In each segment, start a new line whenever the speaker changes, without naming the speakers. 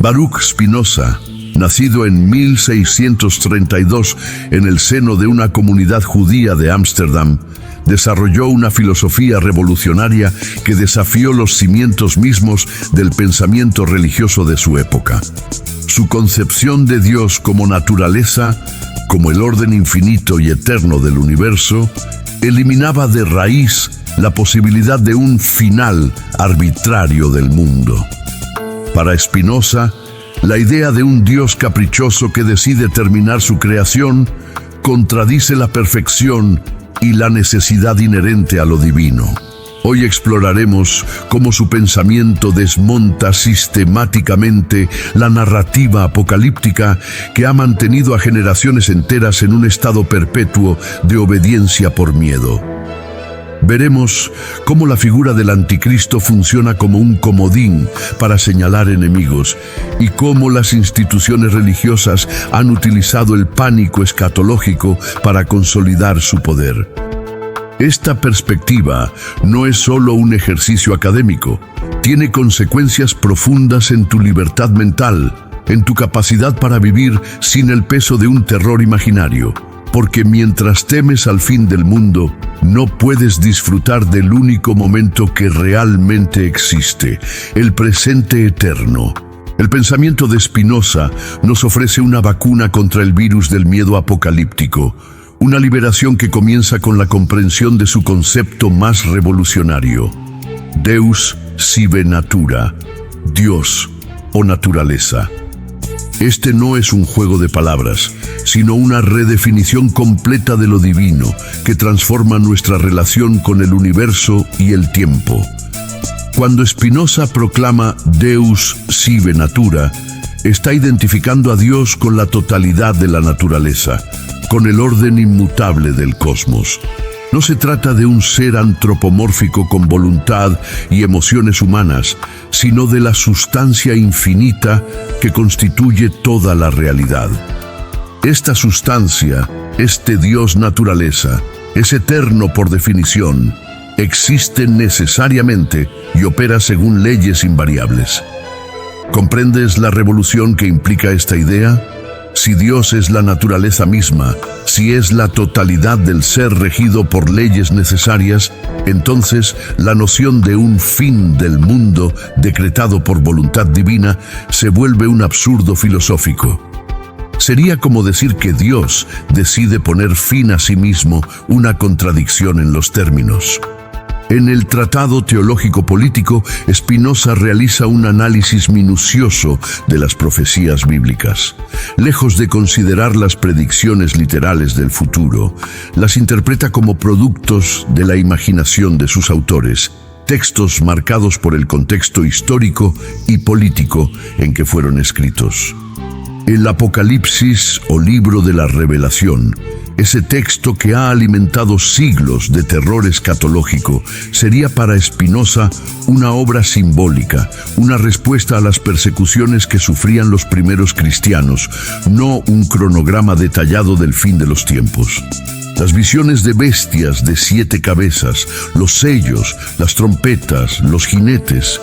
Baruch Spinoza, nacido en 1632 en el seno de una comunidad judía de Ámsterdam, desarrolló una filosofía revolucionaria que desafió los cimientos mismos del pensamiento religioso de su época. Su concepción de Dios como naturaleza, como el orden infinito y eterno del universo, eliminaba de raíz la posibilidad de un final arbitrario del mundo. Para Spinoza, la idea de un Dios caprichoso que decide terminar su creación contradice la perfección y la necesidad inherente a lo divino. Hoy exploraremos cómo su pensamiento desmonta sistemáticamente la narrativa apocalíptica que ha mantenido a generaciones enteras en un estado perpetuo de obediencia por miedo. Veremos cómo la figura del anticristo funciona como un comodín para señalar enemigos y cómo las instituciones religiosas han utilizado el pánico escatológico para consolidar su poder. Esta perspectiva no es solo un ejercicio académico, tiene consecuencias profundas en tu libertad mental, en tu capacidad para vivir sin el peso de un terror imaginario, porque mientras temes al fin del mundo, no puedes disfrutar del único momento que realmente existe, el presente eterno. El pensamiento de Spinoza nos ofrece una vacuna contra el virus del miedo apocalíptico, una liberación que comienza con la comprensión de su concepto más revolucionario: Deus sive natura, Dios o naturaleza. Este no es un juego de palabras, sino una redefinición completa de lo divino que transforma nuestra relación con el universo y el tiempo. Cuando Spinoza proclama Deus sive natura, está identificando a Dios con la totalidad de la naturaleza, con el orden inmutable del cosmos. No se trata de un ser antropomórfico con voluntad y emociones humanas, sino de la sustancia infinita que constituye toda la realidad. Esta sustancia, este Dios naturaleza, es eterno por definición, existe necesariamente y opera según leyes invariables. ¿Comprendes la revolución que implica esta idea? Si Dios es la naturaleza misma, si es la totalidad del ser regido por leyes necesarias, entonces la noción de un fin del mundo decretado por voluntad divina se vuelve un absurdo filosófico. Sería como decir que Dios decide poner fin a sí mismo, una contradicción en los términos. En el Tratado Teológico Político, Spinoza realiza un análisis minucioso de las profecías bíblicas. Lejos de considerar las predicciones literales del futuro, las interpreta como productos de la imaginación de sus autores, textos marcados por el contexto histórico y político en que fueron escritos. El Apocalipsis o libro de la Revelación, ese texto que ha alimentado siglos de terror escatológico, sería para Spinoza una obra simbólica, una respuesta a las persecuciones que sufrían los primeros cristianos, no un cronograma detallado del fin de los tiempos. Las visiones de bestias de 7 cabezas, los sellos, las trompetas, los jinetes,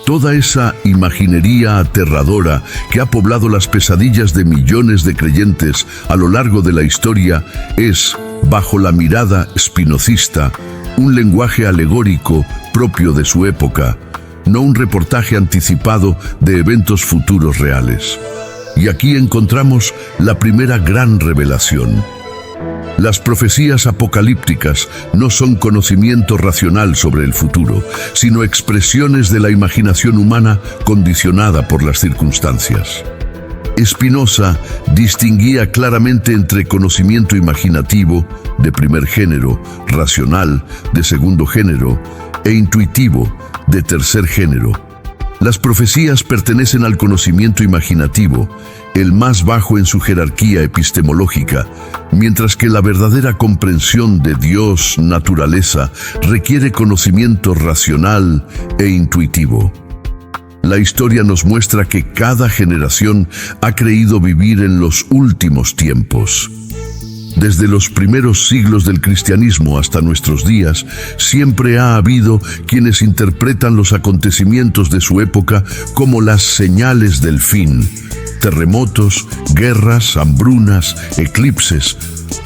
toda esa imaginería aterradora que ha poblado las pesadillas de millones de creyentes a lo largo de la historia es, bajo la mirada spinocista, un lenguaje alegórico propio de su época, no un reportaje anticipado de eventos futuros reales. Y aquí encontramos la primera gran revelación. Las profecías apocalípticas no son conocimiento racional sobre el futuro, sino expresiones de la imaginación humana condicionada por las circunstancias. Spinoza distinguía claramente entre conocimiento imaginativo, de primer género, racional, de segundo género, e intuitivo, de tercer género. Las profecías pertenecen al conocimiento imaginativo, el más bajo en su jerarquía epistemológica, mientras que la verdadera comprensión de Dios, naturaleza, requiere conocimiento racional e intuitivo. La historia nos muestra que cada generación ha creído vivir en los últimos tiempos. Desde los primeros siglos del cristianismo hasta nuestros días, siempre ha habido quienes interpretan los acontecimientos de su época como las señales del fin. Terremotos, guerras, hambrunas, eclipses.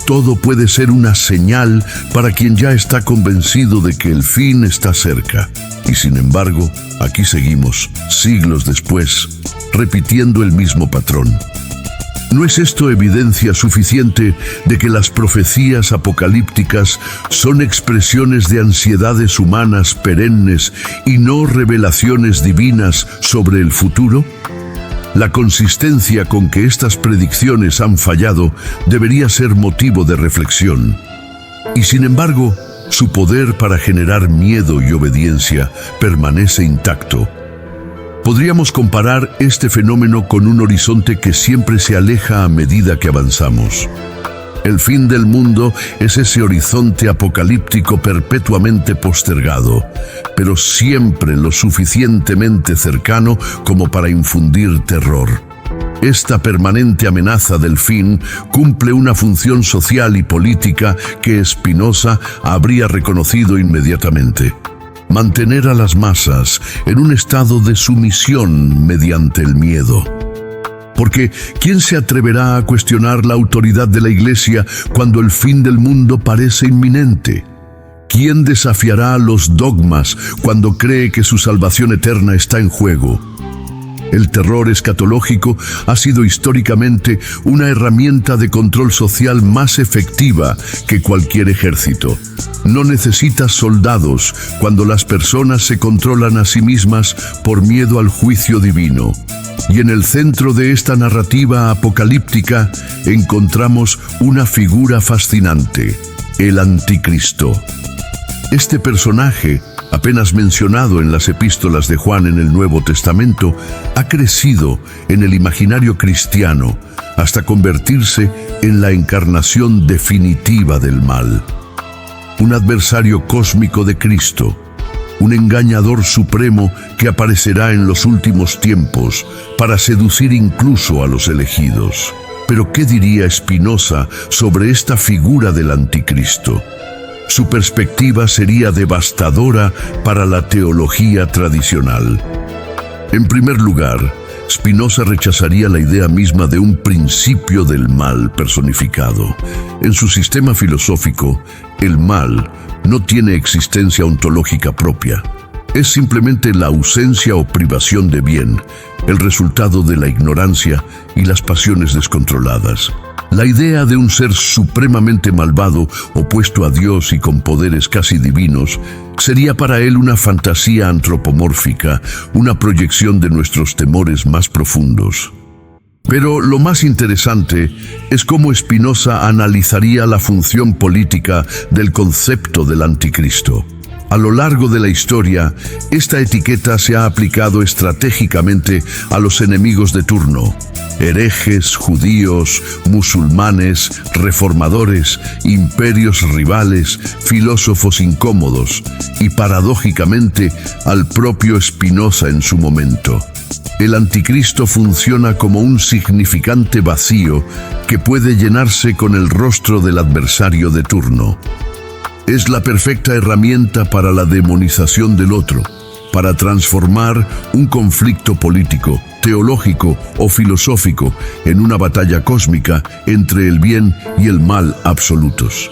Todo puede ser una señal para quien ya está convencido de que el fin está cerca. Y sin embargo, aquí seguimos, siglos después, repitiendo el mismo patrón. ¿No es esto evidencia suficiente de que las profecías apocalípticas son expresiones de ansiedades humanas perennes y no revelaciones divinas sobre el futuro? La consistencia con que estas predicciones han fallado debería ser motivo de reflexión. Y sin embargo, su poder para generar miedo y obediencia permanece intacto. Podríamos comparar este fenómeno con un horizonte que siempre se aleja a medida que avanzamos. El fin del mundo es ese horizonte apocalíptico perpetuamente postergado, pero siempre lo suficientemente cercano como para infundir terror. Esta permanente amenaza del fin cumple una función social y política que Spinoza habría reconocido inmediatamente: mantener a las masas en un estado de sumisión mediante el miedo. Porque ¿quién se atreverá a cuestionar la autoridad de la Iglesia cuando el fin del mundo parece inminente? ¿Quién desafiará los dogmas cuando cree que su salvación eterna está en juego? El terror escatológico ha sido históricamente una herramienta de control social más efectiva que cualquier ejército. No necesita soldados cuando las personas se controlan a sí mismas por miedo al juicio divino. Y en el centro de esta narrativa apocalíptica encontramos una figura fascinante: el Anticristo. Este personaje, apenas mencionado en las epístolas de Juan en el Nuevo Testamento, ha crecido en el imaginario cristiano hasta convertirse en la encarnación definitiva del mal. Un adversario cósmico de Cristo, un engañador supremo que aparecerá en los últimos tiempos para seducir incluso a los elegidos. Pero ¿qué diría Spinoza sobre esta figura del Anticristo? Su perspectiva sería devastadora para la teología tradicional. En primer lugar, Spinoza rechazaría la idea misma de un principio del mal personificado. En su sistema filosófico, el mal no tiene existencia ontológica propia. Es simplemente la ausencia o privación de bien, el resultado de la ignorancia y las pasiones descontroladas. La idea de un ser supremamente malvado, opuesto a Dios y con poderes casi divinos, sería para él una fantasía antropomórfica, una proyección de nuestros temores más profundos. Pero lo más interesante es cómo Spinoza analizaría la función política del concepto del Anticristo. A lo largo de la historia, esta etiqueta se ha aplicado estratégicamente a los enemigos de turno: herejes, judíos, musulmanes, reformadores, imperios rivales, filósofos incómodos y, paradójicamente, al propio Spinoza en su momento. El Anticristo funciona como un significante vacío que puede llenarse con el rostro del adversario de turno. Es la perfecta herramienta para la demonización del otro, para transformar un conflicto político, teológico o filosófico en una batalla cósmica entre el bien y el mal absolutos.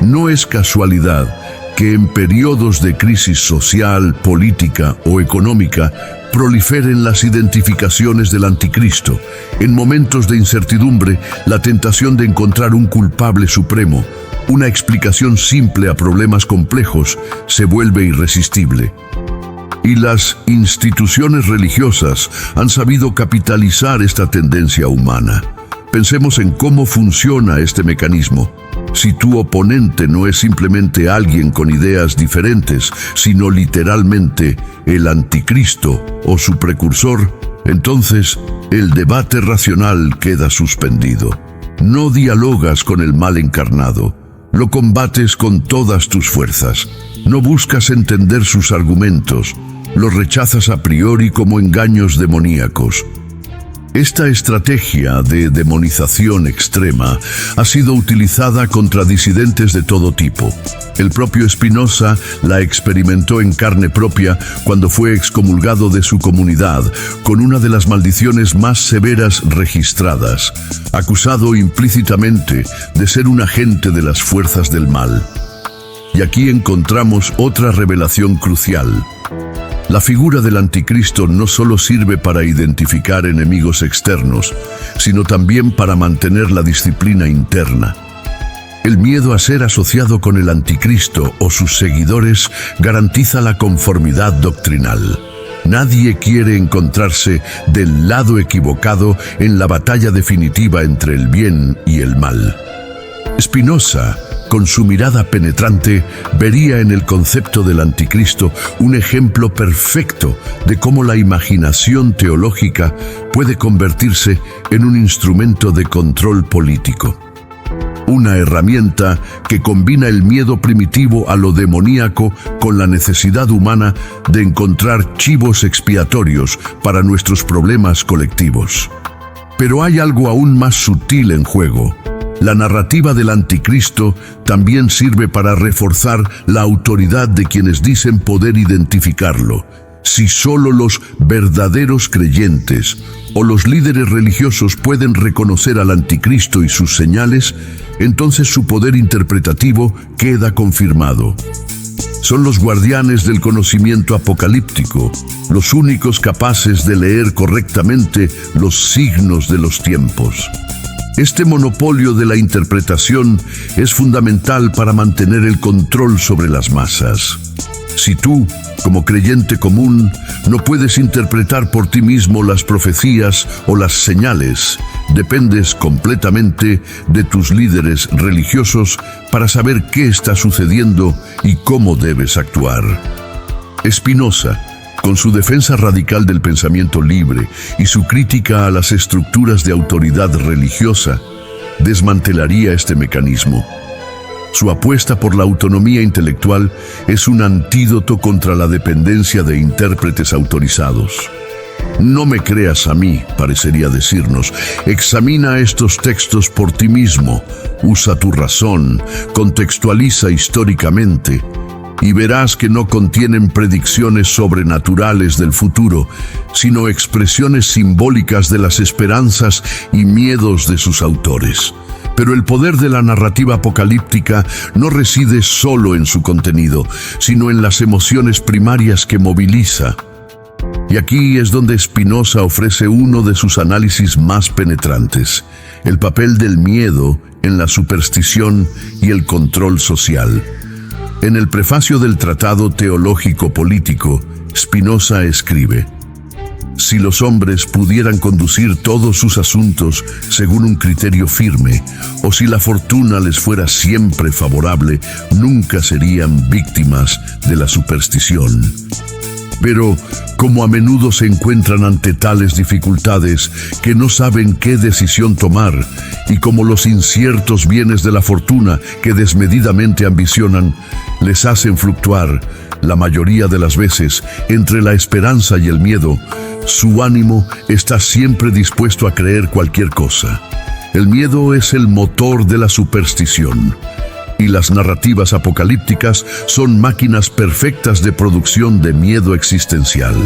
No es casualidad que en periodos de crisis social, política o económica proliferen las identificaciones del Anticristo. En momentos de incertidumbre, la tentación de encontrar un culpable supremo, una explicación simple a problemas complejos, se vuelve irresistible. Y las instituciones religiosas han sabido capitalizar esta tendencia humana. Pensemos en cómo funciona este mecanismo. Si tu oponente no es simplemente alguien con ideas diferentes, sino literalmente el Anticristo o su precursor, entonces el debate racional queda suspendido. No dialogas con el mal encarnado. Lo combates con todas tus fuerzas. No buscas entender sus argumentos. Los rechazas a priori como engaños demoníacos. Esta estrategia de demonización extrema ha sido utilizada contra disidentes de todo tipo. El propio Spinoza la experimentó en carne propia cuando fue excomulgado de su comunidad con una de las maldiciones más severas registradas, acusado implícitamente de ser un agente de las fuerzas del mal. Y aquí encontramos otra revelación crucial. La figura del anticristo no solo sirve para identificar enemigos externos, sino también para mantener la disciplina interna. El miedo a ser asociado con el anticristo o sus seguidores garantiza la conformidad doctrinal. Nadie quiere encontrarse del lado equivocado en la batalla definitiva entre el bien y el mal. Spinoza, con su mirada penetrante, vería en el concepto del anticristo un ejemplo perfecto de cómo la imaginación teológica puede convertirse en un instrumento de control político. Una herramienta que combina el miedo primitivo a lo demoníaco con la necesidad humana de encontrar chivos expiatorios para nuestros problemas colectivos. Pero hay algo aún más sutil en juego. La narrativa del anticristo también sirve para reforzar la autoridad de quienes dicen poder identificarlo. Si solo los verdaderos creyentes o los líderes religiosos pueden reconocer al anticristo y sus señales, entonces su poder interpretativo queda confirmado. Son los guardianes del conocimiento apocalíptico, los únicos capaces de leer correctamente los signos de los tiempos. Este monopolio de la interpretación es fundamental para mantener el control sobre las masas. Si tú, como creyente común, no puedes interpretar por ti mismo las profecías o las señales, dependes completamente de tus líderes religiosos para saber qué está sucediendo y cómo debes actuar. Spinoza, con su defensa radical del pensamiento libre y su crítica a las estructuras de autoridad religiosa, desmantelaría este mecanismo. Su apuesta por la autonomía intelectual es un antídoto contra la dependencia de intérpretes autorizados. No me creas a mí, parecería decirnos. Examina estos textos por ti mismo, usa tu razón, contextualiza históricamente, y verás que no contienen predicciones sobrenaturales del futuro, sino expresiones simbólicas de las esperanzas y miedos de sus autores. Pero el poder de la narrativa apocalíptica no reside solo en su contenido, sino en las emociones primarias que moviliza. Y aquí es donde Spinoza ofrece uno de sus análisis más penetrantes: el papel del miedo en la superstición y el control social. En el prefacio del Tratado Teológico Político, Spinoza escribe: si los hombres pudieran conducir todos sus asuntos según un criterio firme, o si la fortuna les fuera siempre favorable, nunca serían víctimas de la superstición. Pero, como a menudo se encuentran ante tales dificultades que no saben qué decisión tomar, y como los inciertos bienes de la fortuna que desmedidamente ambicionan les hacen fluctuar, la mayoría de las veces, entre la esperanza y el miedo, su ánimo está siempre dispuesto a creer cualquier cosa. El miedo es el motor de la superstición, y las narrativas apocalípticas son máquinas perfectas de producción de miedo existencial.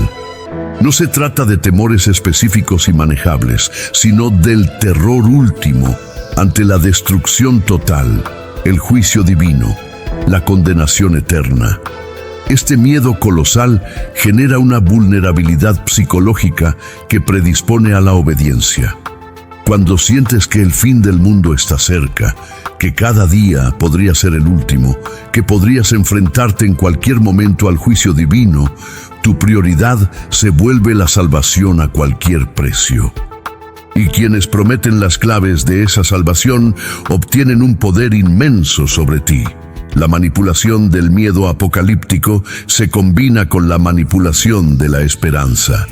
No se trata de temores específicos y manejables, sino del terror último ante la destrucción total, el juicio divino, la condenación eterna. Este miedo colosal genera una vulnerabilidad psicológica que predispone a la obediencia. Cuando sientes que el fin del mundo está cerca, que cada día podría ser el último, que podrías enfrentarte en cualquier momento al juicio divino, tu prioridad se vuelve la salvación a cualquier precio. Y quienes prometen las claves de esa salvación obtienen un poder inmenso sobre ti. La manipulación del miedo apocalíptico se combina con la manipulación de la esperanza.